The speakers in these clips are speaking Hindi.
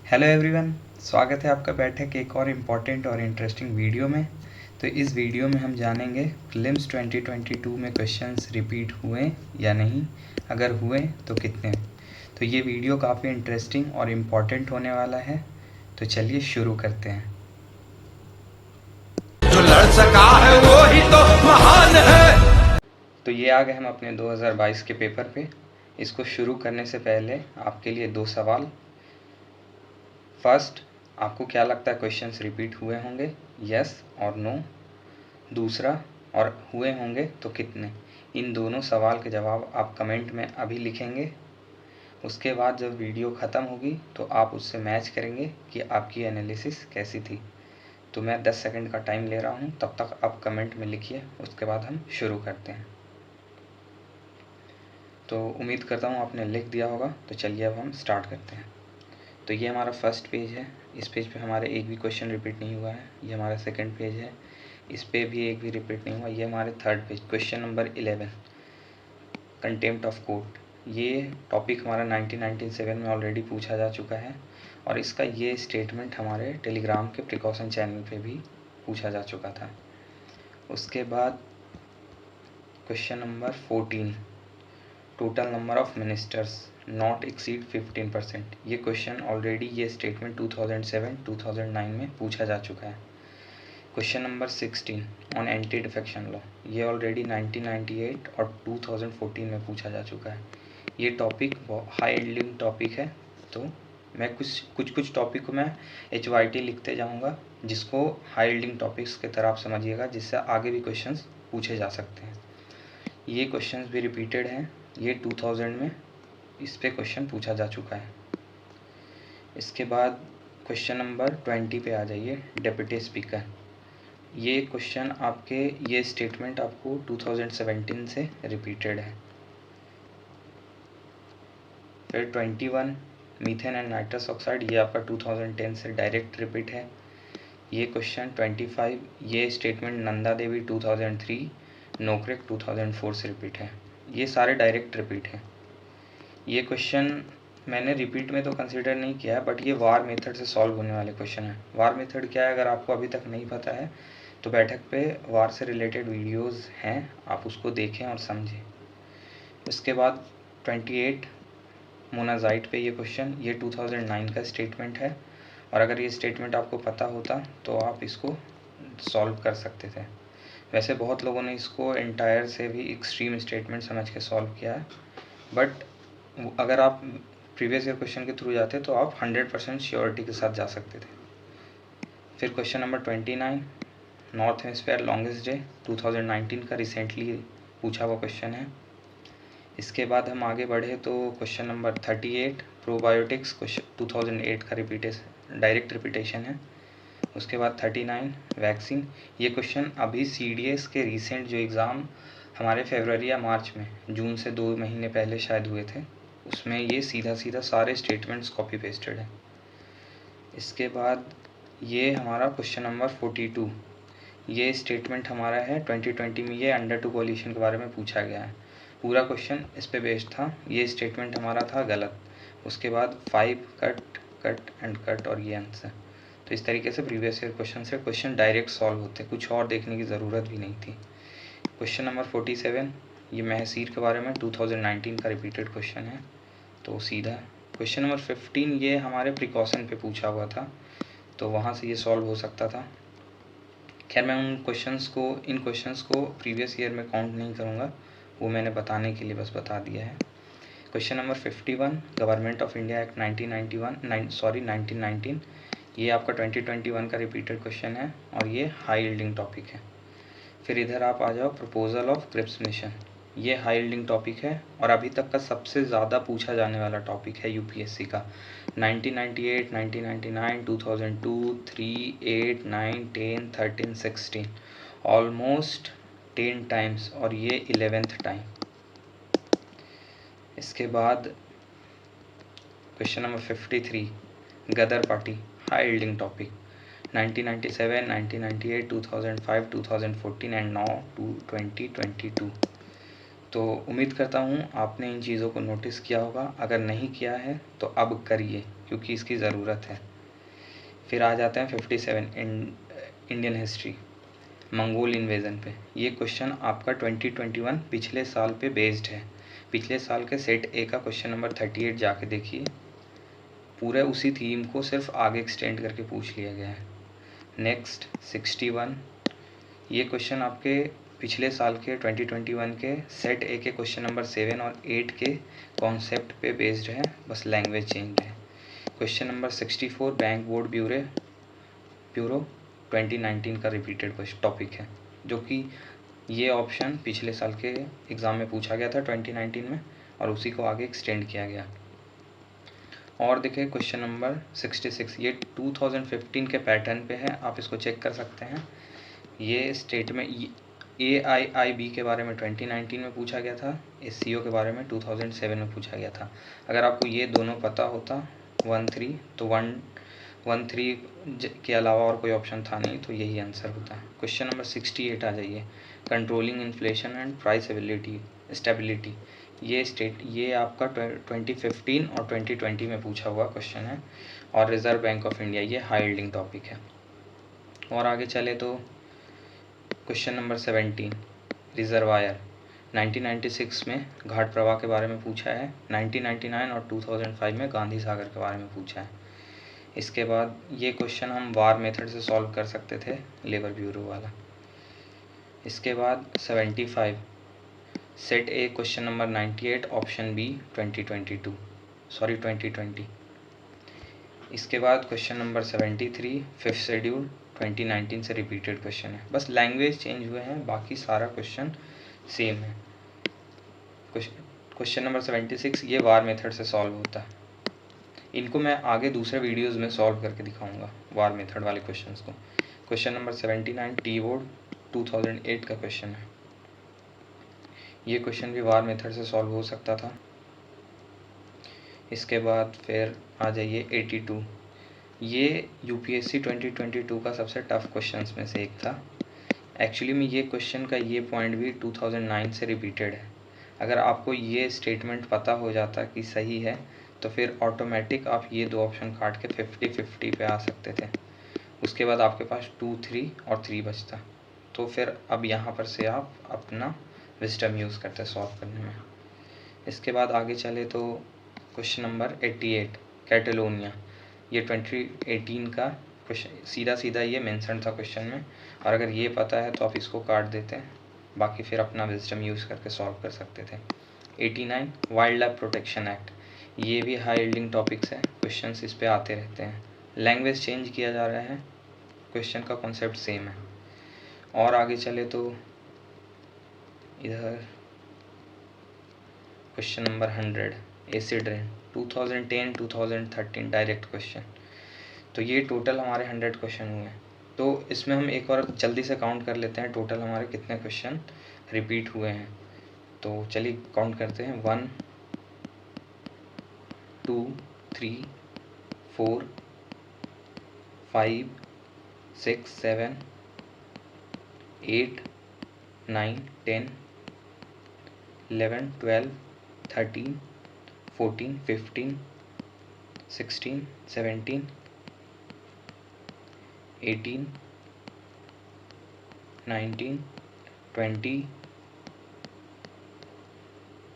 हेलो एवरीवन, स्वागत है आपका बैठक एक और इम्पॉर्टेंट और इंटरेस्टिंग वीडियो में। तो इस वीडियो में हम जानेंगे प्रीलिम्स 2022 में क्वेश्चंस रिपीट हुए या नहीं, अगर हुए तो कितने। तो ये वीडियो काफ़ी इंटरेस्टिंग और इम्पॉर्टेंट होने वाला है। तो चलिए शुरू करते हैं। जो लड़ सका है वो ही तो महान है। तो ये आ गए हम अपने 2022 के पेपर पे। इसको शुरू करने से पहले आपके लिए 2 सवाल। फर्स्ट, आपको क्या लगता है क्वेश्चंस रिपीट हुए होंगे, यस और नो। दूसरा, और हुए होंगे तो कितने। इन दोनों सवाल के जवाब आप कमेंट में अभी लिखेंगे। उसके बाद जब वीडियो ख़त्म होगी तो आप उससे मैच करेंगे कि आपकी एनालिसिस कैसी थी। तो मैं 10 सेकंड का टाइम ले रहा हूँ, तब तक आप कमेंट में लिखिए, उसके बाद हम शुरू करते हैं। तो उम्मीद करता हूँ आपने लिख दिया होगा। तो चलिए अब हम स्टार्ट करते हैं। तो ये हमारा फर्स्ट पेज है। इस पेज पे हमारे एक भी क्वेश्चन रिपीट नहीं हुआ है। ये हमारा सेकंड पेज है, इस पे भी एक भी रिपीट नहीं हुआ। ये हमारे third page, question number 11, contempt of court. ये टॉपिक हमारा 1997 में ऑलरेडी पूछा जा चुका है और इसका ये स्टेटमेंट हमारे टेलीग्राम के प्रिकॉशन चैनल पे भी पूछा जा चुका था। उसके बाद question number 14, total number of ministers not exceed 15%। ये क्वेश्चन ऑलरेडी, ये स्टेटमेंट 2007-2009 में पूछा जा चुका है। Question number 16 on anti defection law, ये ऑलरेडी 1998 और 2014 में पूछा जा चुका है। ये टॉपिक हाई एंडिंग टॉपिक है, तो मैं कुछ टॉपिक को मैं HYT लिखते जाऊंगा, जिसको हाई एंडिंग टॉपिक्स की तरह आप समझिएगा, जिससे आगे भी क्वेश्चंस पूछे जा सकते हैं। ये क्वेश्चंस भी रिपीटेड हैं, ये 2000 में इस पे क्वेश्चन पूछा जा चुका है। इसके बाद क्वेश्चन नंबर 20 पे आ जाइए, डिप्टी स्पीकर। ये क्वेश्चन आपके, ये स्टेटमेंट आपको 2017 से रिपीटेड है। फिर 21, मीथेन एंड नाइट्रस ऑक्साइड, ये आपका 2010 से डायरेक्ट रिपीट है। ये क्वेश्चन 25, ये स्टेटमेंट नंदा देवी 2003, नोक्रेक 2004 से रिपीट है। ये सारे डायरेक्ट रिपीट हैं। ये क्वेश्चन मैंने रिपीट में तो कंसिडर नहीं किया है, बट ये वार मेथड से सॉल्व होने वाले क्वेश्चन है। वार मेथड क्या है, अगर आपको अभी तक नहीं पता है तो बैठक पे वार से रिलेटेड वीडियोस हैं, आप उसको देखें और समझें। इसके बाद 28, मोनाजाइट पे ये क्वेश्चन, ये 2009 का स्टेटमेंट है और अगर ये स्टेटमेंट आपको पता होता तो आप इसको सॉल्व कर सकते थे। वैसे बहुत लोगों ने इसको एंटायर से भी एक्सट्रीम स्टेटमेंट समझ के सॉल्व किया है, बट अगर आप प्रीवियस ईयर क्वेश्चन के थ्रू जाते तो आप 100% श्योरिटी के साथ जा सकते थे। फिर question number 29, north hemisphere longest day, 2019 का रिसेंटली पूछा हुआ क्वेश्चन है। इसके बाद हम आगे बढ़े तो क्वेश्चन नंबर 38, प्रोबायोटिक्स, क्वेश्चन 2008 का डायरेक्ट रिपीटेशन है। उसके बाद 39, वैक्सीन। ये क्वेश्चन अभी CDS के रिसेंट जो एग्ज़ाम हमारे फरवरी या मार्च में, जून से 2 महीने पहले शायद हुए थे, उसमें ये सीधा सारे स्टेटमेंट्स कॉपी पेस्टेड है। इसके बाद ये हमारा क्वेश्चन नंबर 42, ये स्टेटमेंट हमारा है 2020 में, ये अंडर 2 कोलिशन के बारे में पूछा गया है। पूरा क्वेश्चन इस पे बेस्ड था, ये स्टेटमेंट हमारा था गलत। उसके बाद 5, कट कट एंड कट, और ये आंसर। तो इस तरीके से प्रीवियस ईयर क्वेश्चन से क्वेश्चन डायरेक्ट सॉल्व होते, कुछ और देखने की ज़रूरत भी नहीं थी। क्वेश्चन नंबर 47, ये महसीर के बारे में 2019 का रिपीटेड क्वेश्चन है, तो सीधा। क्वेश्चन नंबर 15, ये हमारे प्रिकॉशन पे पूछा हुआ था, तो वहाँ से ये सॉल्व हो सकता था। खैर मैं इन क्वेश्चंस को प्रीवियस ईयर में काउंट नहीं करूँगा, वो मैंने बताने के लिए बस बता दिया है। Question number 51, government of India act 1919, ये आपका 2021 का रिपीटेड क्वेश्चन है और ये हाई यील्डिंग टॉपिक है। फिर इधर आप आ जाओ, प्रपोजल ऑफ क्रिप्स मिशन, ये हाई यील्डिंग टॉपिक है और अभी तक का सबसे ज़्यादा पूछा जाने वाला टॉपिक है UPSC का। 1998, 1999, 2002, 3, 8, 9, 10, 13, 16, ऑलमोस्ट 10 टाइम्स, और ये 11th टाइम। इसके बाद question number 53, Ghadar party, high yielding topic, 1997, 1998, 2005, 2014 and now 2022। तो उम्मीद करता हूँ आपने इन चीज़ों को नोटिस किया होगा। अगर नहीं किया है तो अब करिए, क्योंकि इसकी ज़रूरत है। फिर आ जाते हैं 57 इंडियन हिस्ट्री, मंगोल इन्वेजन पे। ये क्वेश्चन आपका 2021 पिछले साल पे बेस्ड है। पिछले साल के सेट ए का क्वेश्चन नंबर 38 जाके देखिए, पूरे उसी थीम को सिर्फ आगे एक्सटेंड करके पूछ लिया गया है। नेक्स्ट 61, ये क्वेश्चन आपके पिछले साल के 2021 के सेट ए के क्वेश्चन नंबर 7 और 8 के कॉन्सेप्ट पे बेस्ड है, बस लैंग्वेज चेंज है। Question number 64, bank board bureau 2019 का रिपीटेड टॉपिक है, जो कि ये ऑप्शन पिछले साल के एग्ज़ाम में पूछा गया था 2019 में, और उसी को आगे एक्सटेंड किया गया। और देखिए क्वेश्चन नंबर 66, ये 2015 के पैटर्न पे है, आप इसको चेक कर सकते हैं। ये स्टेट में AIIB के बारे में 2019 में पूछा गया था, SCO के बारे में 2007 में पूछा गया था। अगर आपको ये दोनों पता होता 1-3, तो 1-3 के अलावा और कोई ऑप्शन था नहीं, तो यही आंसर होता। क्वेश्चन नंबर 68 आ जाइए, controlling inflation and price stability. ये आपका 2015 और 2020 में पूछा हुआ क्वेश्चन है, और रिजर्व बैंक ऑफ इंडिया, ये हाई यील्डिंग टॉपिक है। और आगे चले तो क्वेश्चन नंबर 17, रिजर्वायर 1996 में घाट प्रवाह के बारे में पूछा है, 1999 और 2005 में गांधी सागर के बारे में पूछा है। इसके बाद ये क्वेश्चन हम वार मेथड से सॉल्व कर सकते थे, लेबर ब्यूरो वाला। इसके बाद 75, set A question number 98 option B 2020। इसके बाद क्वेश्चन नंबर 73, फिफ्थ शेड्यूल 2019 से रिपीटेड क्वेश्चन है, बस लैंग्वेज चेंज हुए हैं, बाकी सारा क्वेश्चन सेम है। क्वेश्चन नंबर 76, ये वार मेथड से सॉल्व होता है। इनको मैं आगे दूसरे वीडियोस में सॉल्व करके दिखाऊंगा, वार मेथड वाले क्वेश्चंस को। क्वेश्चन नंबर 79, टी बोर्ड 2008 का क्वेश्चन है। ये क्वेश्चन भी वार मेथड से सॉल्व हो सकता था। इसके बाद फिर आ जाइए 82, ये UPSC 2022 का सबसे टफ क्वेश्चंस में से एक था। एक्चुअली में ये क्वेश्चन का ये पॉइंट भी 2009 से रिपीटेड है। अगर आपको ये स्टेटमेंट पता हो जाता कि सही है, तो फिर ऑटोमेटिक आप ये दो ऑप्शन काट के 50-50 पे आ सकते थे। उसके बाद आपके पास 2, 3 और 3 बचता, तो फिर अब यहाँ पर से आप अपना विजडम यूज़ करते सॉल्व करने में। इसके बाद आगे चले तो क्वेश्चन नंबर 88, कैटलोनिया, ये 2018 का क्वेश्चन, सीधा ये मेंशन था क्वेश्चन में, और अगर ये पता है तो आप इसको काट देते हैं, बाकी फिर अपना विजडम यूज़ करके सॉल्व कर सकते थे। 89, वाइल्ड लाइफ प्रोटेक्शन एक्ट, ये भी हाई यील्डिंग टॉपिक्स है, क्वेश्चंस इस पे आते रहते हैं। लैंग्वेज चेंज किया जा रहा है, क्वेश्चन का कॉन्सेप्ट सेम है। और आगे चले तो इधर question number 100, acid rain 2010-2013 direct question. तो ये टोटल हमारे 100 क्वेश्चन हुए हैं। तो इसमें हम एक और जल्दी से काउंट कर लेते हैं टोटल हमारे कितने क्वेश्चन रिपीट हुए हैं। तो चलिए काउंट करते हैं, 1, 2, 3, 4, 5, 6, 7, 8, 9, 10, 11, 12, 13, 14, 15, 16, 17, 18, 19, 20,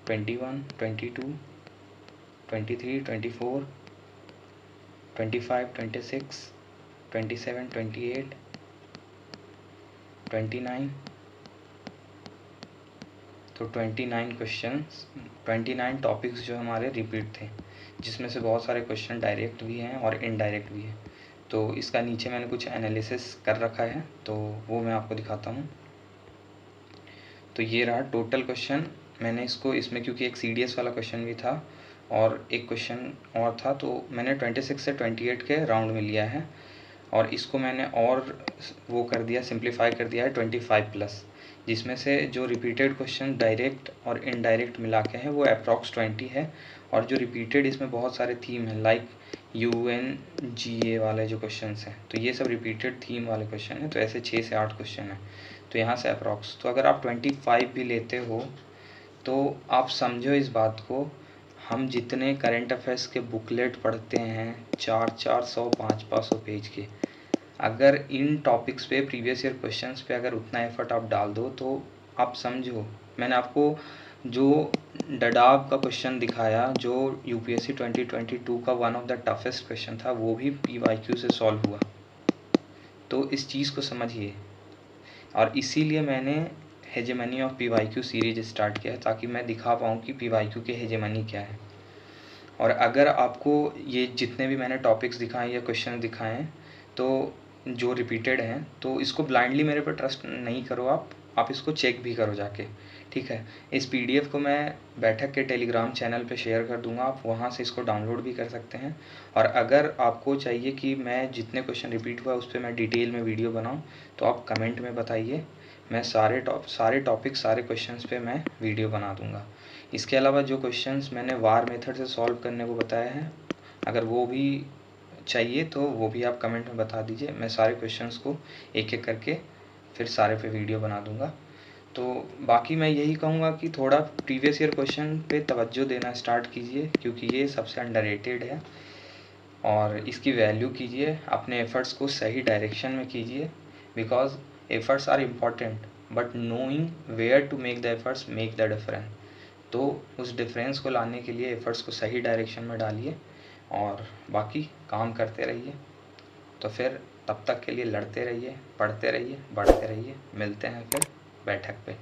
21, 22, 23, 24, 25, 26, 27, 28, 29, तो 29 क्वेश्चंस, 29 टॉपिक्स जो हमारे रिपीट थे, जिसमें से बहुत सारे क्वेश्चन डायरेक्ट भी हैं और इनडायरेक्ट भी हैं। तो इसका नीचे मैंने कुछ एनालिसिस कर रखा है, तो वो मैं आपको दिखाता हूँ। तो ये रहा टोटल क्वेश्चन। मैंने इसमें क्योंकि एक CDS वाला क्वेश्चन भी था और एक क्वेश्चन और था, तो मैंने 26 से 28 के राउंड में लिया है, और इसको मैंने और वो कर दिया, सिंप्लीफाई कर दिया है 25+, जिसमें से जो रिपीटेड क्वेश्चन डायरेक्ट और इनडायरेक्ट मिला के हैं वो अप्रॉक्स 20 है, और जो रिपीटेड इसमें बहुत सारे थीम हैं, लाइक UNGA वाले जो क्वेश्चन हैं, तो ये सब रिपीटेड थीम वाले क्वेश्चन हैं। तो ऐसे 6 से 8 क्वेश्चन हैं, तो यहाँ से अप्रॉक्स, तो अगर आप 25 भी लेते हो तो आप समझो इस बात को, हम जितने करंट अफेयर्स के बुकलेट पढ़ते हैं 400 500 पेज के, अगर इन टॉपिक्स पे प्रीवियस ईयर क्वेश्चंस पे अगर उतना एफर्ट आप डाल दो तो आप समझो, मैंने आपको जो डडाब का क्वेश्चन दिखाया जो यूपीएससी 2022 का one of the toughest question था, वो भी पीवाईक्यू से सॉल्व हुआ। तो इस चीज़ को समझिए, और इसीलिए मैंने hegemony of PYQ series start किया है, ताकि मैं दिखा पाऊँ कि पीवाईक्यू के हेजेमनी क्या है। और अगर आपको ये जितने भी मैंने टॉपिक्स दिखाए या क्वेश्चन दिखाए हैं तो जो रिपीटेड हैं, तो इसको ब्लाइंडली मेरे पर ट्रस्ट नहीं करो, आप इसको चेक भी करो जाके, ठीक है। इस पीडीएफ को मैं बैठक के टेलीग्राम चैनल पे शेयर कर दूंगा, आप वहाँ से इसको डाउनलोड भी कर सकते हैं। और अगर आपको चाहिए कि मैं जितने क्वेश्चन रिपीट हुआ उस पर मैं डिटेल में वीडियो बनाऊँ, तो आप कमेंट में बताइए, मैं सारे टॉपिक सारे क्वेश्चंस पे मैं वीडियो बना दूंगा। इसके अलावा जो क्वेश्चंस मैंने वार मेथड से सॉल्व करने को बताया है, अगर वो भी चाहिए तो वो भी आप कमेंट में बता दीजिए, मैं सारे क्वेश्चंस को एक एक करके फिर सारे पे वीडियो बना दूंगा। तो बाकी मैं यही कहूँगा कि थोड़ा प्रीवियस ईयर क्वेश्चन पे तवज्जो देना स्टार्ट कीजिए, क्योंकि ये सबसे अंडररेटेड है, और इसकी वैल्यू कीजिए, अपने एफ़र्ट्स को सही डायरेक्शन में कीजिए, because efforts are important but knowing where to make the efforts make the difference. तो उस डिफरेंस को लाने के लिए एफ़र्ट्स को सही डायरेक्शन में डालिए और बाकी काम करते रहिए। तो फिर तब तक के लिए लड़ते रहिए, पढ़ते रहिए, बढ़ते रहिए। मिलते हैं फिर बैठक पे।